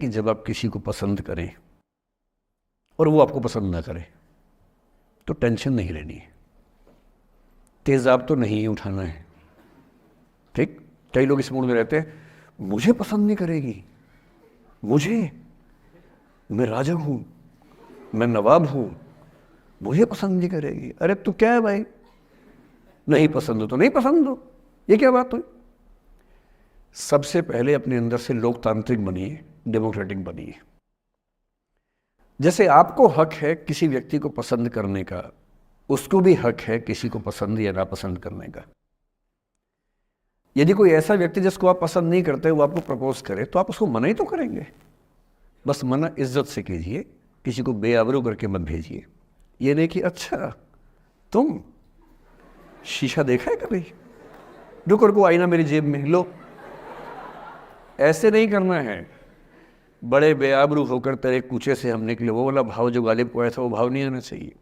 कि जब आप किसी को पसंद करें और वो आपको पसंद ना करे तो टेंशन नहीं लेनी है, तेज़ाब तो नहीं उठाना है। ठीक, कई लोग इस मूड में रहते हैं, मुझे पसंद नहीं करेगी, मैं राजा हूं, मैं नवाब हूं, मुझे पसंद नहीं करेगी। अरे तू क्या है भाई, नहीं पसंद हो तो नहीं पसंद हो, ये क्या बात हुई? सबसे पहले अपने अंदर से लोकतांत्रिक बनिए, डेमोक्रेटिक बनिए। जैसे आपको हक है किसी व्यक्ति को पसंद करने का, उसको भी हक है किसी को पसंद या नापसंद करने का। यदि कोई ऐसा व्यक्ति जिसको आप पसंद नहीं करते वो आपको प्रपोज करे तो आप उसको मना ही तो करेंगे। बस मना इज्जत से कीजिए, किसी को बेआबरू करके मत भेजिए। ये नहीं कि अच्छा तुम शीशा देखा है कभी, रुको रुको आईना मेरी जेब में लो, ऐसे नहीं करना है। बड़े बेआबरू होकर तेरे कूचे से हम निकले, वो वाला भाव जो गालिब को आया था वो भाव नहीं आना चाहिए।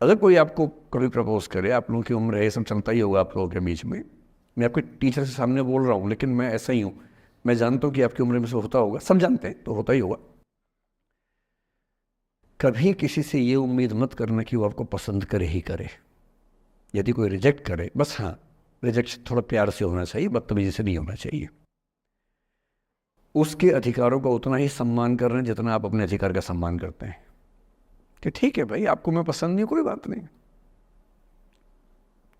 अगर कोई आपको कभी प्रपोज करे, आप लोगों की उम्र है, ये सब चलता ही होगा आप लोगों के बीच में, मैं आपके टीचर से सामने बोल रहा हूँ लेकिन मैं ऐसा ही हूँ, मैं जानता हूँ कि आपकी उम्र में से होता होगा, सब जानते हैं तो होता ही होगा। कभी किसी से ये उम्मीद मत करना कि वो आपको पसंद करे ही करे। यदि कोई रिजेक्ट करे, बस हाँ रिजेक्शन थोड़ा प्यार से होना चाहिए, बदतमीजी से नहीं होना चाहिए। उसके अधिकारों का उतना ही सम्मान कर रहे हैं जितना आप अपने अधिकार का सम्मान करते हैं कि ठीक है भाई आपको मैं पसंद नहीं, कोई बात नहीं,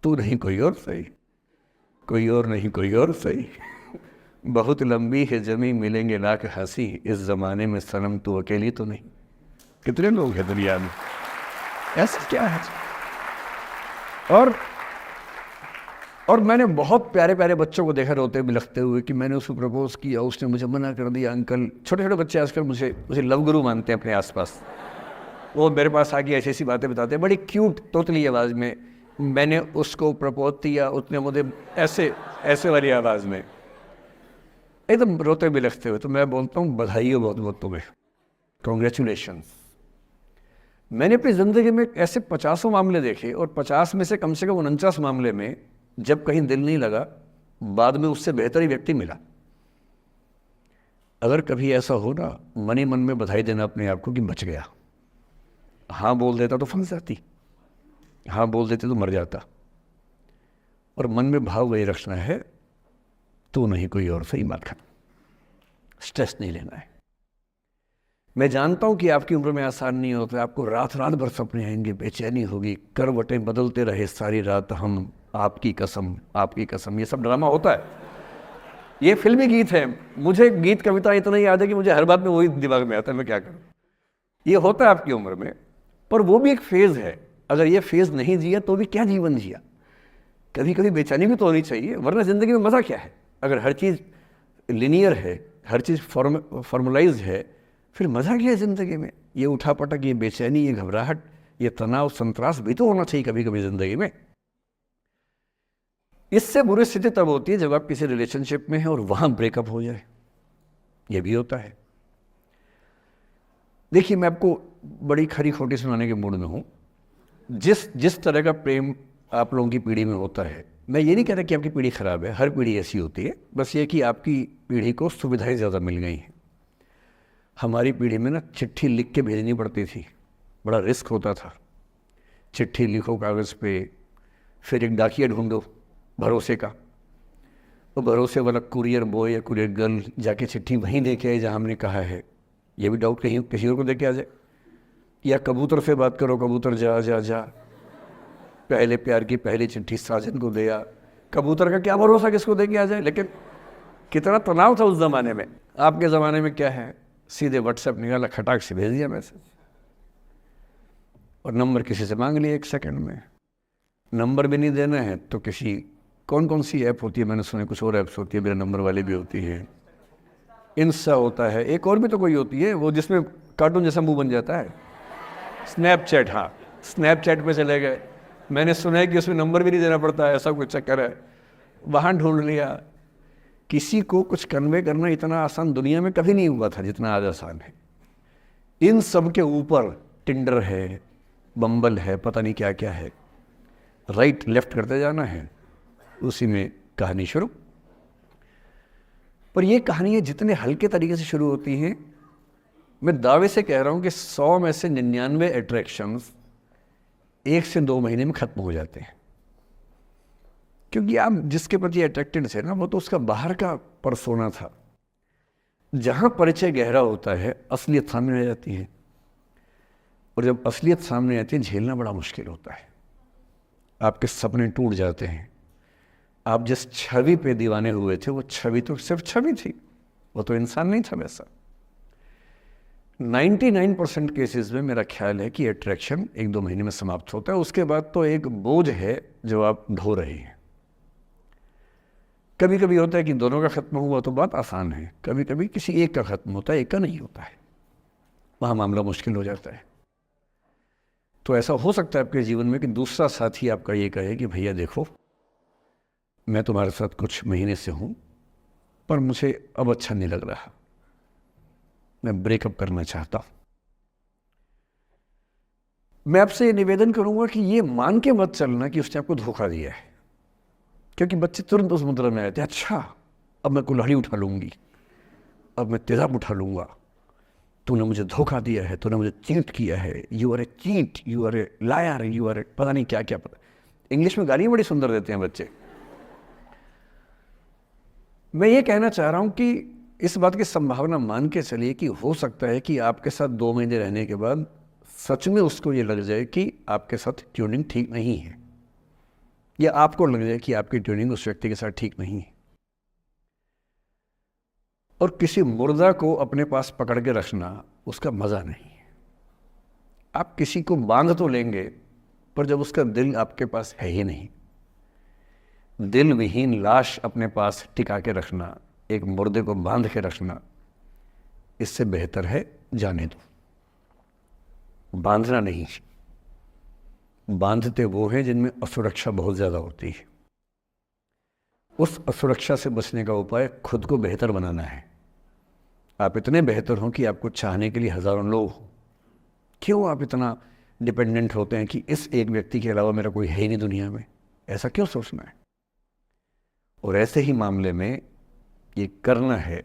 तू नहीं कोई और सही, कोई और नहीं कोई और सही, बहुत लंबी है जमी मिलेंगे लाख हंसी, इस जमाने में सनम तू अकेली तो नहीं। कितने लोग हैं दुनिया में, ऐसा क्या है? और मैंने बहुत प्यारे प्यारे बच्चों को देखा रोते बिलखते हुए कि मैंने उसको प्रपोज किया, उसने मुझे मना कर दिया। अंकल, छोटे छोटे बच्चे आजकल मुझे लव गुरु मानते हैं अपने आसपास, वो मेरे पास आके ऐसी ऐसी बातें बताते हैं बड़ी क्यूट तोतली आवाज़ में, मैंने उसको प्रपोज किया, उसने मुझे ऐसे वाली आवाज़ में एकदम रोते बिलखते हुए। तो मैं बोलता हूँ बधाई हो बहुत बहुत तुम्हें, कॉन्ग्रेचुलेशन। मैंने अपनी ज़िंदगी में ऐसे 50 मामले देखे और 50 में से कम 49 मामले में जब कहीं दिल नहीं लगा, बाद में उससे बेहतर ही व्यक्ति मिला। अगर कभी ऐसा हो ना, मन ही मन में बधाई देना अपने आप को कि बच गया। हाँ बोल देता तो फंस जाती, हाँ बोल देते तो मर जाता। और मन में भाव वही रखना है, तो नहीं कोई और सही बात है, स्ट्रेस नहीं लेना है। मैं जानता हूं कि आपकी उम्र में आसान नहीं होता, आपको रात रात भर सपने आएंगे, बेचैनी होगी, करवटें बदलते रहे सारी रात हम, आपकी कसम, ये सब ड्रामा होता है, ये फिल्मी गीत है। मुझे गीत कविता इतना याद है कि मुझे हर बात में वही दिमाग में आता है, मैं क्या करूं। ये होता है आपकी उम्र में, पर वो भी एक फेज़ है। अगर ये फेज़ नहीं जिया तो भी क्या जीवन जिया। कभी कभी बेचैनी भी तो होनी चाहिए, वरना ज़िंदगी में मज़ा क्या है। अगर हर चीज़ लिनियर है, हर चीज़ फॉर्मुलाइज है, फिर मज़ा क्या है ज़िंदगी में। ये उठापटक, ये बेचैनी, ये घबराहट, ये तनाव, संतरास भी तो होना चाहिए कभी कभी ज़िंदगी में। इससे बुरी स्थिति तब होती है जब आप किसी रिलेशनशिप में हैं और वहाँ ब्रेकअप हो जाए, ये भी होता है। देखिए, मैं आपको बड़ी खरी खोटी सुनाने के मूड में हूँ। जिस तरह का प्रेम आप लोगों की पीढ़ी में होता है, मैं ये नहीं कहता कि आपकी पीढ़ी ख़राब है, हर पीढ़ी ऐसी होती है, बस ये कि आपकी पीढ़ी को सुविधाएं ज़्यादा मिल गई हैं। हमारी पीढ़ी में ना चिट्ठी लिख के भेजनी पड़ती थी, बड़ा रिस्क होता था। चिट्ठी लिखो कागज़ पे, फिर एक डाकिया ढूंढो भरोसे का, वो भरोसे वाला कुरियर बॉय या कुरियर गर्ल जाके चिट्ठी वहीं दे के आए जहाँ हमने कहा है, ये भी डाउट कहीं किसी और को दे के आ जाए। या कबूतर से बात करो, कबूतर जा जा जा, पहले प्यार की पहली चिट्ठी साजन को दिया। कबूतर का क्या भरोसा किसको दे के आ जाए। लेकिन कितना तनाव था उस ज़माने में। आपके ज़माने में क्या है, सीधे व्हाट्सएप निकाला, खटाक से भेज दिया मैसेज, और नंबर किसी से मांग लिया 1 सेकंड में। नंबर भी नहीं देना है तो किसी कौन सी ऐप होती है, मैंने सुना कुछ और ऐप्स होती है, मेरे नंबर वाली भी होती है, इंस्टा होता है, एक और भी तो कोई होती है वो जिसमें कार्टून जैसा मुंह बन जाता है, स्नैपचैट। हाँ, स्नैपचैट पे चले गए, मैंने सुना है कि उसमें नंबर भी नहीं देना पड़ता है, ऐसा कुछ चक्कर है, वहाँ ढूंढ लिया। किसी को कुछ कन्वे करना इतना आसान दुनिया में कभी नहीं हुआ था जितना आज आसान है। इन सब के ऊपर टिंडर है, बम्बल है, पता नहीं क्या क्या है, राइट लेफ्ट करते जाना है, उसी में कहानी शुरू। पर ये कहानियाँ जितने हल्के तरीके से शुरू होती हैं, मैं दावे से कह रहा हूँ कि 100 में से 99 अट्रैक्शंस 1 से 2 महीने में ख़त्म हो जाते हैं। क्योंकि आप जिसके प्रति अट्रैक्टेड थे ना, वो तो उसका बाहर का परसोना था। जहाँ परिचय गहरा होता है, असलियत सामने आ जाती है, और जब असलियत सामने आती है झेलना बड़ा मुश्किल होता है। आपके सपने टूट जाते हैं। आप जिस छवि पे दीवाने हुए थे, वो छवि तो सिर्फ छवि थी, वो तो इंसान नहीं था वैसा। 99% केसेस में मेरा ख्याल है कि अट्रैक्शन 1-2 महीने में समाप्त होता है। उसके बाद तो एक बोझ है जो आप ढो रहे हैं। कभी कभी होता है कि दोनों का खत्म हुआ तो बात आसान है, कभी कभी किसी एक का खत्म होता है, एक का नहीं होता है, वहाँ मामला मुश्किल हो जाता है। तो ऐसा हो सकता है आपके जीवन में कि दूसरा साथी आपका ये कहे कि भैया देखो, मैं तुम्हारे साथ कुछ महीने से हूँ, पर मुझे अब अच्छा नहीं लग रहा, मैं ब्रेकअप करना चाहता हूँ। मैं आपसे ये निवेदन करूँगा कि ये मान के मत चलना कि उसने आपको धोखा दिया है, क्योंकि बच्चे तुरंत उस मुद्रा में आते हैं, अच्छा अब मैं कुल्हाड़ी उठा लूँगी, अब मैं तेज़ाब उठा लूँगा, तूने मुझे धोखा दिया है, तूने मुझे चीट किया है, you are a cheat, you are a liar, you are a पता नहीं क्या क्या। पता इंग्लिश में गालियाँ बड़ी सुंदर देते हैं बच्चे। मैं ये कहना चाह रहा हूँ कि इस बात की संभावना मान के चलिए कि हो सकता है कि आपके साथ 2 महीने रहने के बाद सच में उसको ये लग जाए कि आपके साथ ट्यूनिंग ठीक नहीं है, या आपको लग जाए कि आपकी ट्यूनिंग उस व्यक्ति के साथ ठीक नहीं है। और किसी मुर्दा को अपने पास पकड़ के रखना उसका मज़ा नहीं है। आप किसी को बांध तो लेंगे, पर जब उसका दिल आपके पास है ही नहीं, दिल विहीन लाश अपने पास टिका के रखना, एक मुर्दे को बांध के रखना, इससे बेहतर है जाने दो। बांधना नहीं, बांधते वो हैं जिनमें असुरक्षा बहुत ज़्यादा होती है। उस असुरक्षा से बचने का उपाय खुद को बेहतर बनाना है। आप इतने बेहतर हों कि आपको चाहने के लिए हज़ारों लोग हों। क्यों आप इतना डिपेंडेंट होते हैं कि इस एक व्यक्ति के अलावा मेरा कोई है ही नहीं दुनिया में? ऐसा क्यों सोचना है? और ऐसे ही मामले में ये करना है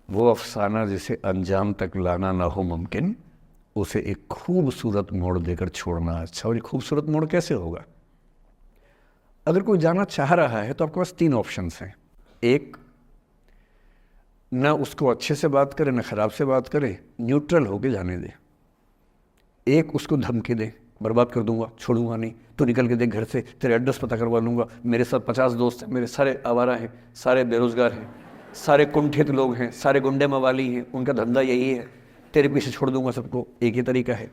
वो अफसाना जिसे अंजाम तक लाना ना हो मुमकिन, उसे एक खूबसूरत मोड़ देकर छोड़ना अच्छा। और ये खूबसूरत मोड़ कैसे होगा? अगर कोई जाना चाह रहा है तो आपके पास 3 ऑप्शंस हैं। एक, ना उसको अच्छे से बात करे ना ख़राब से बात करे, न्यूट्रल होके जाने दे। एक, उसको धमकी दे, बर्बाद कर दूंगा, छोड़ूंगा नहीं, तो निकल के देख घर से, तेरे एड्रेस पता करवा लूँगा, मेरे साथ 50 दोस्त हैं, मेरे सारे आवारा हैं, सारे बेरोज़गार हैं, सारे कुंठित लोग हैं, सारे गुंडे मवाली हैं, उनका धंधा यही है, तेरे पीछे छोड़ दूंगा सबको। एक ही तरीका है।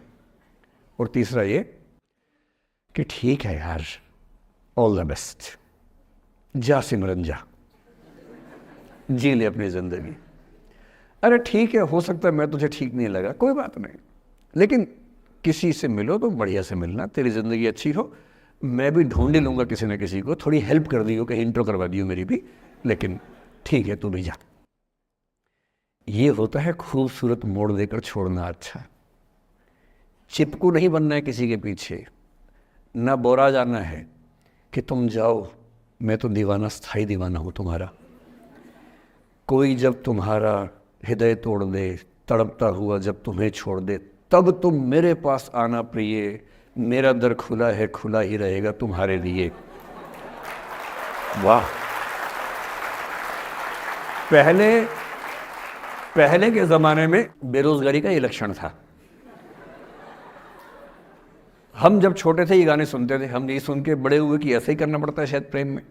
और तीसरा ये कि ठीक है यार, ऑल द बेस्ट, जा सिमरन जा, जी ले अपनी ज़िंदगी। अरे ठीक है, हो सकता है मैं तुझे ठीक नहीं लगा, कोई बात नहीं, लेकिन किसी से मिलो तो बढ़िया से मिलना, तेरी ज़िंदगी अच्छी हो। मैं भी ढूंढ लूँगा किसी न किसी को, थोड़ी हेल्प कर दी हो, कहीं इंट्रो करवा दी हो मेरी भी, लेकिन ठीक है तू भी जा। ये होता है खूबसूरत मोड़ देकर छोड़ना अच्छा। चिपकू नहीं बनना है किसी के पीछे, ना बोरा जाना है कि तुम जाओ, मैं तो दीवाना, स्थायी दीवाना हूँ तुम्हारा। कोई जब तुम्हारा हृदय तोड़ दे, तड़पता हुआ जब तुम्हें छोड़ दे, तब तुम मेरे पास आना प्रिय, मेरा दर खुला है, खुला ही रहेगा तुम्हारे लिए। वाह! पहले के ज़माने में बेरोज़गारी का ये लक्षण था। हम जब छोटे थे ये गाने सुनते थे, हम ये सुन के बड़े हुए कि ऐसे ही करना पड़ता है शायद प्रेम में।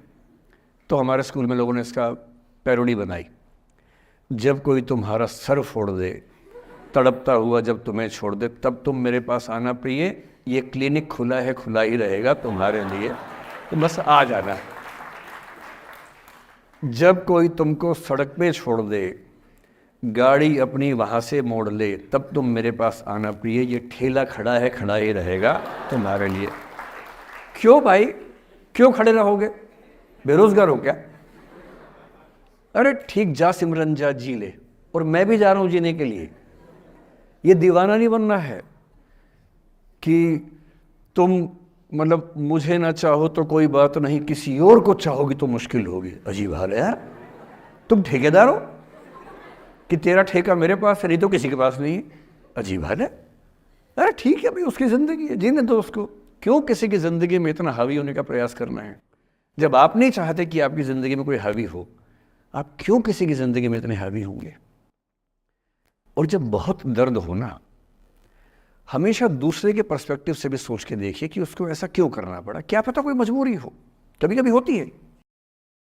तो हमारे स्कूल में लोगों ने इसका पैरोडी बनाई, जब कोई तुम्हारा सर फोड़ दे, तड़पता हुआ जब तुम्हें छोड़ दे, तब तुम मेरे पास आना प्रिय, ये क्लिनिक खुला है, खुला ही रहेगा तुम्हारे लिए, तो बस आ जाना। जब कोई तुमको सड़क पे छोड़ दे, गाड़ी अपनी वहाँ से मोड़ ले, तब तुम मेरे पास आना प्रिय, ये ठेला खड़ा है, खड़ा ही रहेगा तुम्हारे लिए। क्यों भाई, क्यों खड़े रहोगे? बेरोजगार हो क्या? अरे ठीक, जा सिमरन जा, जी ले, और मैं भी जा रहा हूँ जीने के लिए। ये दीवाना नहीं बनना है कि तुम मतलब मुझे ना चाहो तो कोई बात नहीं, किसी और को चाहोगी तो मुश्किल होगी। अजीब हाल है यार। तुम ठेकेदार हो कि तेरा ठेका मेरे पास है, नहीं तो किसी के पास नहीं है। अजीब हाल है। अरे ठीक है भाई, उसकी ज़िंदगी है, जीने दो उसको। क्यों किसी की ज़िंदगी में इतना हावी होने का प्रयास करना है? जब आप नहीं चाहते कि आपकी ज़िंदगी में कोई हावी हो, आप क्यों किसी की ज़िंदगी में इतने हावी होंगे? और जब बहुत दर्द हो ना, हमेशा दूसरे के पर्सपेक्टिव से भी सोच के देखिए कि उसको ऐसा क्यों करना पड़ा। क्या पता कोई मजबूरी हो, कभी कभी होती है।